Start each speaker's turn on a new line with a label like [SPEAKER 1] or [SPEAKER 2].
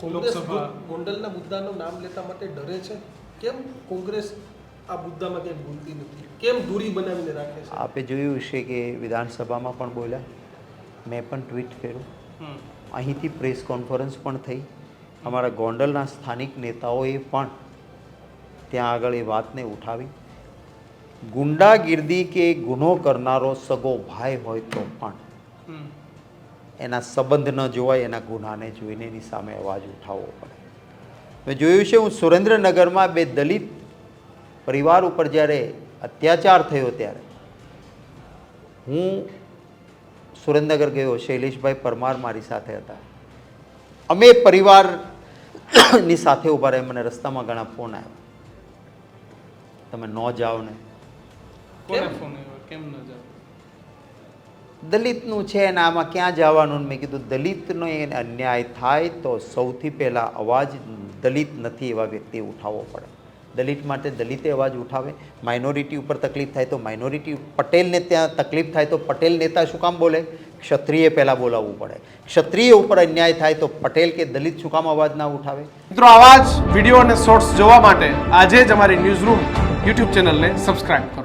[SPEAKER 1] કોંગ્રેસ ગોંડલના મુદ્દાનું નામ લેતા માટે ડરે છે. કેમ કોંગ્રેસ આ મુદ્દામાં કેમ બોલતી નથી, કેમ દૂરી બનાવીને રાખે છે?
[SPEAKER 2] આપે જોયું છે કે વિધાનસભામાં પણ બોલ્યા, મેં પણ ટ્વીટ કર્યું, અહીંથી પ્રેસ કોન્ફરન્સ પણ થઈ, અમારા ગોંડલના સ્થાનિક નેતાઓએ પણ ત્યાં આગળ એ વાતને ઉઠાવી. ગુંડાગીર્દી કે ગુનો કરનારો સગો ભાઈ હોય તો પણ એના સંબંધ ન જોવાય, એના ગુનાને જોઈને એની સામે અવાજ ઉઠાવવો પડે. મેં જોયું છે, હું સુરેન્દ્રનગરમાં 2 દલિત પરિવાર ઉપર જ્યારે અત્યાચાર થયો ત્યારે હું સુરેન્દ્રનગર ગયો. શૈલેષભાઈ પરમાર મારી સાથે હતા. અમે પરિવારની સાથે ઊભા રહ્યા. મને રસ્તામાં ઘણા ફોન આવ્યા, તમે ન જાઓ ને.
[SPEAKER 3] કોને ફોન આવ્યો? કેમ ન જાવ?
[SPEAKER 2] દલિતનું છે ને આમાં ક્યાં જવાનું? મેં કીધું દલિતનો એ અન્યાય થાય તો સૌથી પહેલાં અવાજ દલિત નથી એવા વ્યક્તિએ ઉઠાવવો પડે. દલિત માટે દલિતે અવાજ ઉઠાવે. માઇનોરિટી ઉપર તકલીફ થાય તો માઇનોરિટી, પટેલને ત્યાં તકલીફ થાય તો પટેલ નેતા શું કામ બોલે? ક્ષત્રિય પહેલાં બોલાવવું પડે. ક્ષત્રિય ઉપર અન્યાય થાય તો પટેલ કે દલિત શું કામ અવાજ ના ઉઠાવે?
[SPEAKER 3] મિત્રો, આવા જ વિડીયો અને શોર્ટ્સ જોવા માટે આજે જ અમારી ન્યૂઝ રૂમ યુટ્યુબ ચેનલને સબસ્ક્રાઇબ કરો.